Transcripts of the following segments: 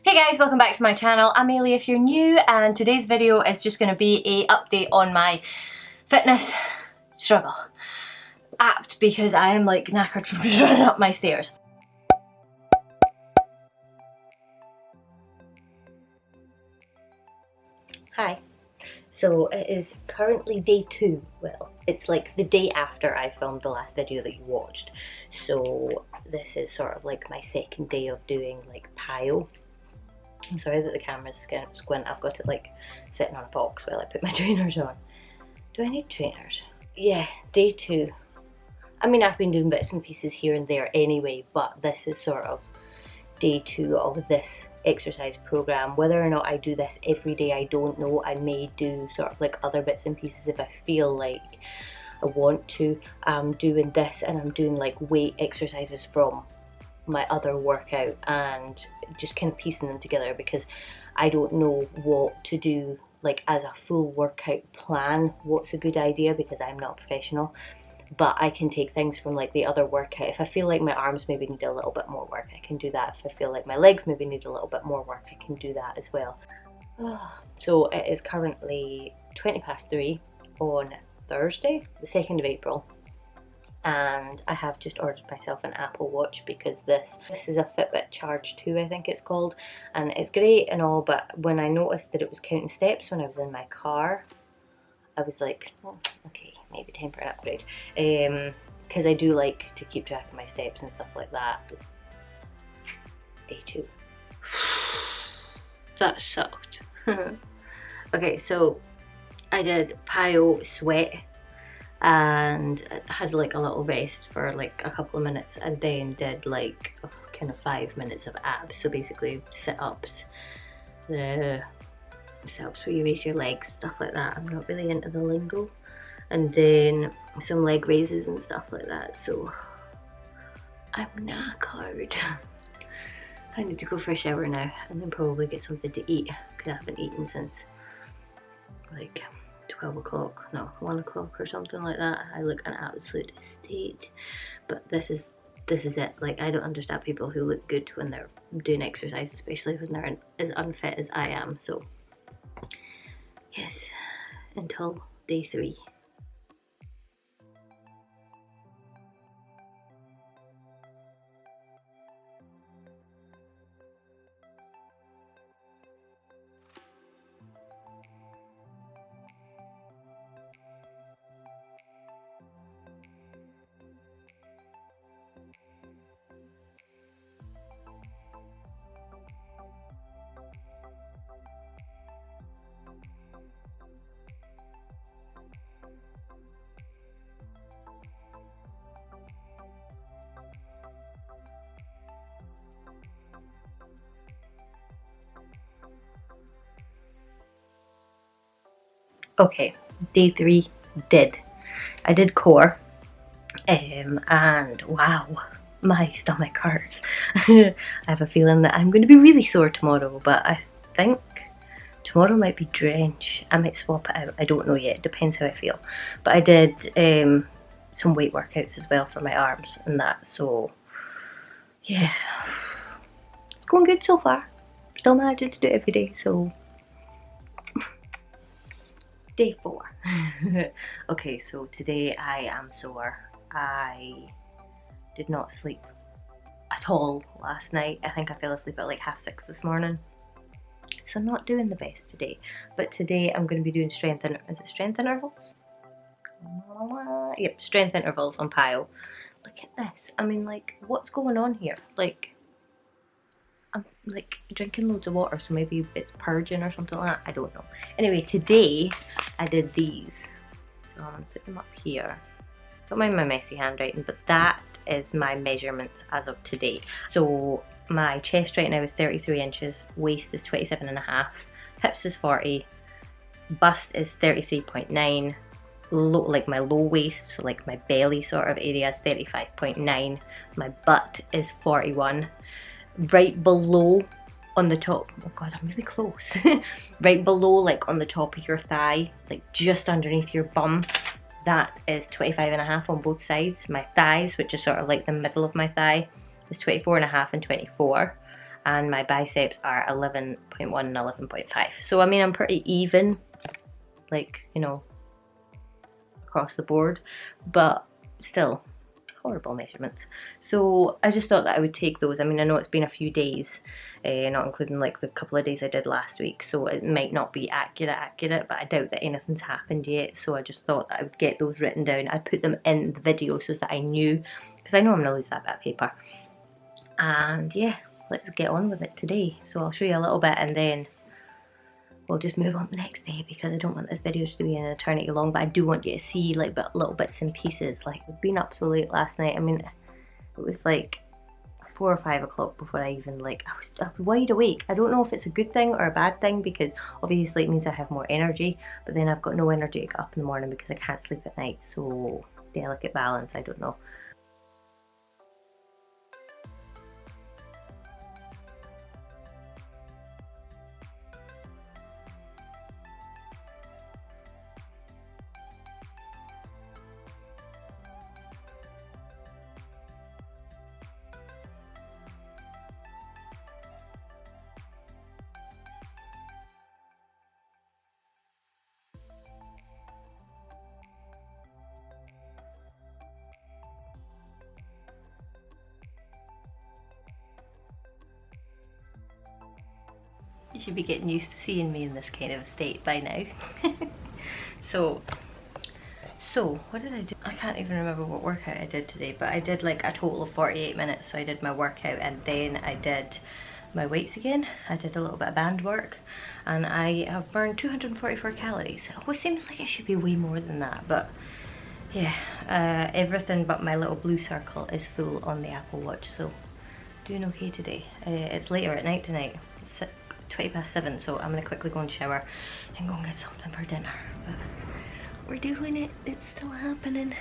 Hey guys, welcome back to my channel. I'm Ailey if you're new, and today's video is just going to be a update on my fitness struggle. Apt because I am like knackered from just running up my stairs. Hi. So it is currently day 2. Well, it's like the day after I filmed the last video that you watched. So this is sort of like my second day of doing like PiYo. I'm sorry that the camera's squint. I've got it like sitting on a box while I put my trainers on. Do I need trainers? Yeah, day 2. I mean, I've been doing bits and pieces here and there anyway, but this is sort of day 2 of this exercise program. Whether or not I do this every day, I don't know. I may do sort of like other bits and pieces if I feel like I want to. I'm doing this and I'm doing like weight exercises from my other workout and just kind of piecing them together because I don't know what to do like as a full workout plan, what's a good idea, because I'm not a professional. But I can take things from like the other workout. If I feel like my arms maybe need a little bit more work, I can do that. If I feel like my legs maybe need a little bit more work, I can do that as well. So it is currently 3:20 on Thursday, the 2nd of April. And I have just ordered myself an Apple Watch because this is a Fitbit Charge 2, I think it's called, and it's great and all, but when I noticed that it was counting steps when I was in my car, I was like, oh, okay, maybe time for an upgrade, because I do like to keep track of my steps and stuff like that. Day 2. That sucked. Okay, so I did PiYo Sweat and had like a little rest for like a couple of minutes, and then did like kind of 5 minutes of abs. So basically sit-ups, the sit-ups where you raise your legs, stuff like that. I'm not really into the lingo. And then some leg raises and stuff like that. So I'm knackered. I need to go for a shower now and then probably get something to eat because I haven't eaten since like 12 o'clock, no, 1 o'clock or something like that. I look an absolute state, but this is it. Like, I don't understand people who look good when they're doing exercise, especially when they're as unfit as I am. So yes, until day 3. Okay, day 3 did. I did core, and wow, my stomach hurts. I have a feeling that I'm going to be really sore tomorrow, but I think tomorrow might be drench. I might swap it out. I don't know yet. It depends how I feel. But I did some weight workouts as well for my arms and that. So yeah, it's going good so far. Still managing to do it every day. So day 4. Okay, so today I am sore. I did not sleep at all last night. I think I fell asleep at like 6:30 this morning. So I'm not doing the best today. But today I'm going to be doing strength intervals? Yep, strength intervals on PiYo. Look at this. I mean, like, what's going on here? Like, I'm like drinking loads of water, so maybe it's purging or something like that. I don't know. Anyway, today I did these. So I'm going to put them up here. Don't mind my messy handwriting, but that is my measurements as of today. So my chest right now is 33 inches, waist is 27.5, hips is 40, bust is 33.9, like my low waist, so like my belly sort of area is 35.9, my butt is 41. Right below on the top, oh god, I'm really close. Right below, like on the top of your thigh, like just underneath your bum, that is 25.5 on both sides. My thighs, which is sort of like the middle of my thigh, is 24.5 and 24. and my biceps are 11.1 and 11.5. So I mean, I'm pretty even, like, you know, across the board, but still horrible measurements. So I just thought that I would take those. I mean, I know it's been a few days, not including like the couple of days I did last week, so it might not be accurate, but I doubt that anything's happened yet, so I just thought that I would get those written down. I'd put them in the video so that I knew, because I know I'm going to lose that bit of paper. And yeah, let's get on with it today. So I'll show you a little bit and then we'll just move on to the next day, because I don't want this video to be an eternity long, but I do want you to see like little bits and pieces. Like, we've been up so late last night. I mean, it was like 4 or 5 o'clock before I even, like, I was wide awake. I don't know if it's a good thing or a bad thing, because obviously it means I have more energy, but then I've got no energy to get up in the morning because I can't sleep at night. So delicate balance, I don't know. You should be getting used to seeing me in this kind of state by now. So what did I do? I can't even remember what workout I did today, but I did like a total of 48 minutes. So I did my workout and then I did my weights again. I did a little bit of band work and I have burned 244 calories. It always seems like it should be way more than that, but yeah, everything but my little blue circle is full on the Apple Watch, so doing okay today. It's later at night tonight. It's 7:20, so I'm gonna quickly go and shower and go and get something for dinner. But we're doing it, it's still happening.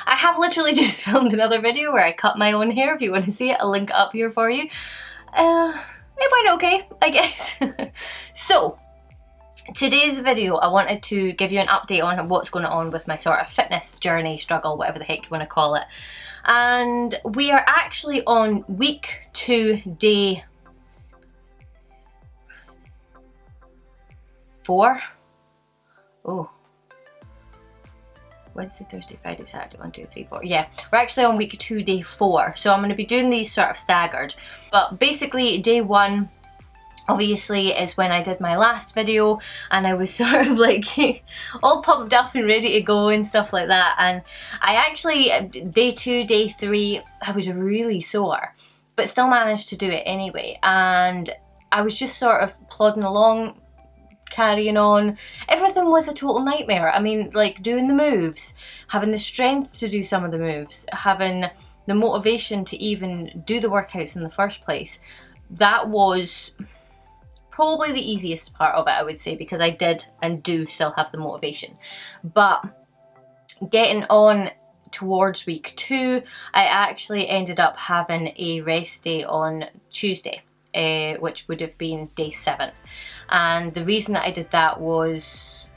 I have literally just filmed another video where I cut my own hair. If you want to see it, I'll link it up here for you. It went okay, I guess. So, today's video, I wanted to give you an update on what's going on with my sort of fitness journey, struggle, whatever the heck you want to call it. And we are actually on week 2, day 4. Oh. Wednesday, Thursday, Friday, Saturday, 1, 2, 3, 4. Yeah, we're actually on week 2, day 4. So I'm going to be doing these sort of staggered. But basically, day 1, obviously, is when I did my last video. And I was sort of like all pumped up and ready to go and stuff like that. And I actually, day 2, day 3, I was really sore. But still managed to do it anyway. And I was just sort of plodding along, carrying on. Everything was a total nightmare. I mean, like doing the moves, having the strength to do some of the moves, having the motivation to even do the workouts in the first place. That was probably the easiest part of it, I would say, because I did and do still have the motivation. But getting on towards week 2, I actually ended up having a rest day on Tuesday, which would have been day 7. And the reason that I did that was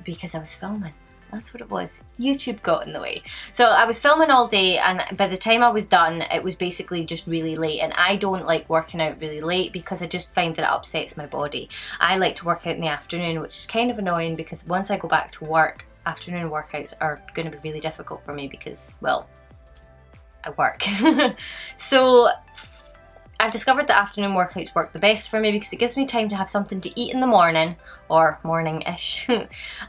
because I was filming. That's what it was. YouTube got in the way. So I was filming all day, and by the time I was done, it was basically just really late. And I don't like working out really late because I just find that it upsets my body. I like to work out in the afternoon, which is kind of annoying because once I go back to work, afternoon workouts are going to be really difficult for me because, well, I work. So I've discovered that afternoon workouts work the best for me because it gives me time to have something to eat in the morning, or morning-ish,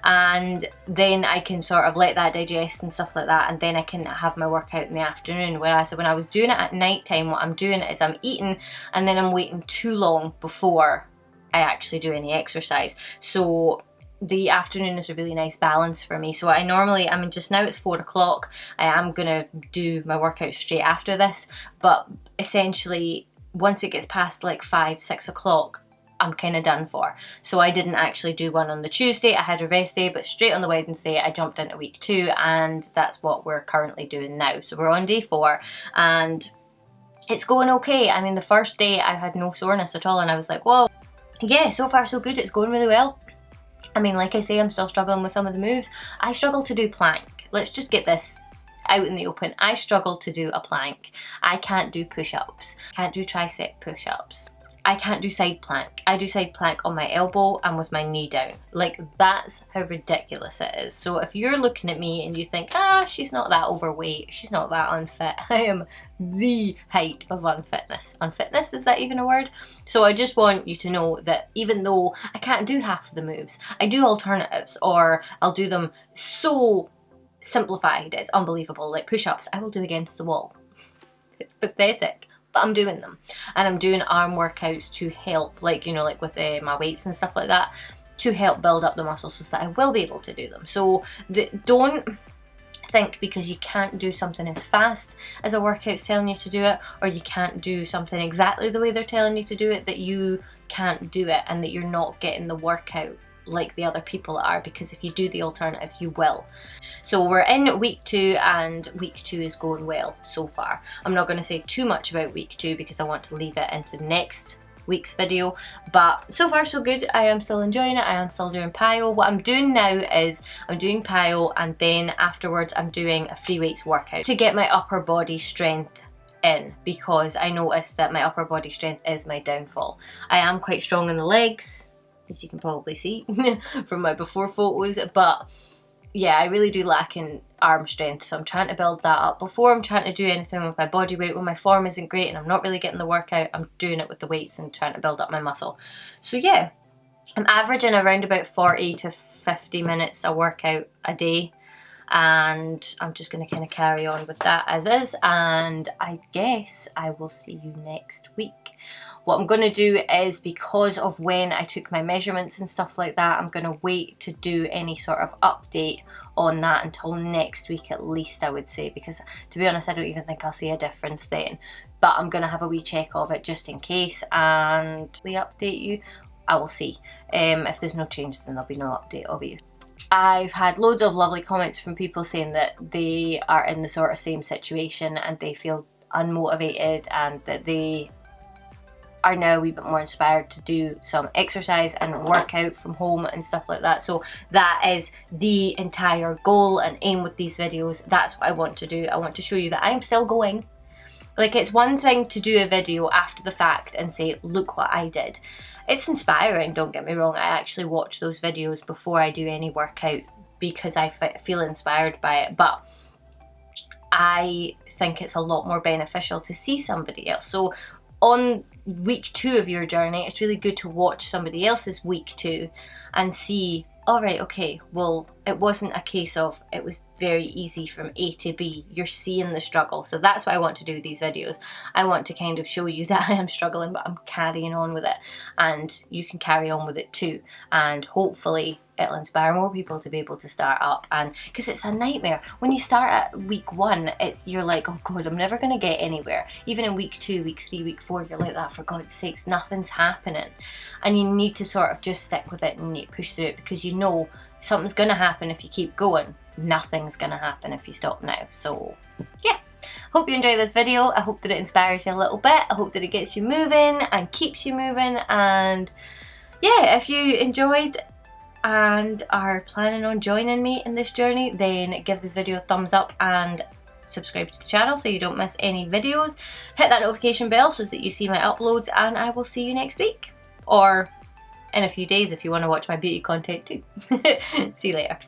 and then I can sort of let that digest and stuff like that, and then I can have my workout in the afternoon. Whereas when I was doing it at night time, what I'm doing is I'm eating and then I'm waiting too long before I actually do any exercise. So the afternoon is a really nice balance for me. So I normally, I mean, just now it's 4 o'clock, I am gonna do my workout straight after this, but essentially once it gets past like 5-6 o'clock, I'm kind of done for. So I didn't actually do one on the Tuesday, I had a rest day, but straight on the Wednesday I jumped into week 2, and that's what we're currently doing now. So we're on day 4 and it's going okay. I mean, the first day I had no soreness at all and I was like, whoa, yeah, so far so good, it's going really well. I mean, like I say, I'm still struggling with some of the moves. I struggle to do plank. Let's just get this out in the open. I struggle to do a plank. I can't do push-ups. Can't do tricep push-ups. I can't do side plank. I do side plank on my elbow and with my knee down. Like, that's how ridiculous it is. So if you're looking at me and you think, she's not that overweight, she's not that unfit, I am the height of unfitness. Unfitness, is that even a word? So I just want you to know that even though I can't do half of the moves, I do alternatives, or I'll do them so simplified, it's unbelievable. Like push-ups, I will do against the wall. It's pathetic. But I'm doing them, and I'm doing arm workouts to help, like, you know, like with my weights and stuff like that, to help build up the muscles so that I will be able to do them. So don't think because you can't do something as fast as a workout's telling you to do it, or you can't do something exactly the way they're telling you to do it, that you can't do it and that you're not getting the workout like the other people are, because if you do the alternatives, you will. So we're in week 2 and week 2 is going well so far. I'm not going to say too much about week 2 because I want to leave it into next week's video, but so far so good. I am still enjoying it. I am still doing plyo. What I'm doing now is I'm doing plyo, and then afterwards I'm doing a free weights workout to get my upper body strength in, because I noticed that my upper body strength is my downfall. I am quite strong in the legs, as you can probably see from my before photos, but yeah, I really do lack in arm strength, so I'm trying to build that up. Before I'm trying to do anything with my body weight, when my form isn't great and I'm not really getting the workout, I'm doing it with the weights and trying to build up my muscle. So yeah, I'm averaging around about 40 to 50 minutes a workout a day, and I'm just going to kind of carry on with that as is, and I guess I will see you next week. What I'm going to do is, because of when I took my measurements and stuff like that, I'm going to wait to do any sort of update on that until next week at least, I would say, because to be honest I don't even think I'll see a difference then, but I'm going to have a wee check of it just in case and we update you. I will see. If there's no change, then there'll be no update, obviously. I've had loads of lovely comments from people saying that they are in the sort of same situation and they feel unmotivated, and that they are now a wee bit more inspired to do some exercise and work out from home and stuff like that. So that is the entire goal and aim with these videos. That's what I want to do. I want to show you that I'm still going. Like, it's one thing to do a video after the fact and say, look what I did. It's inspiring, don't get me wrong. I actually watch those videos before I do any workout because I feel inspired by it, but I think it's a lot more beneficial to see somebody else. So on week 2 of your journey, it's really good to watch somebody else's week 2 and see, all right, okay, well, it wasn't a case of it was very easy from A to B. You're seeing the struggle. So that's why I want to do these videos. I want to kind of show you that I am struggling, but I'm carrying on with it, and you can carry on with it too, and hopefully it'll inspire more people to be able to start up. And because it's a nightmare when you start at week 1, you're like, oh god, I'm never gonna get anywhere. Even in week 2, week 3, week 4, you're like that, for God's sakes, nothing's happening. And you need to sort of just stick with it and you need to push through it, because you know something's gonna happen if you keep going. Nothing's gonna happen if you stop now. So yeah, hope you enjoy this video. I hope that it inspires you a little bit. I hope that it gets you moving and keeps you moving. And yeah, if you enjoyed and are planning on joining me in this journey, then give this video a thumbs up and subscribe to the channel so you don't miss any videos. Hit that notification bell so that you see my uploads, and I will see you next week, or in a few days if you want to watch my beauty content too. See you later.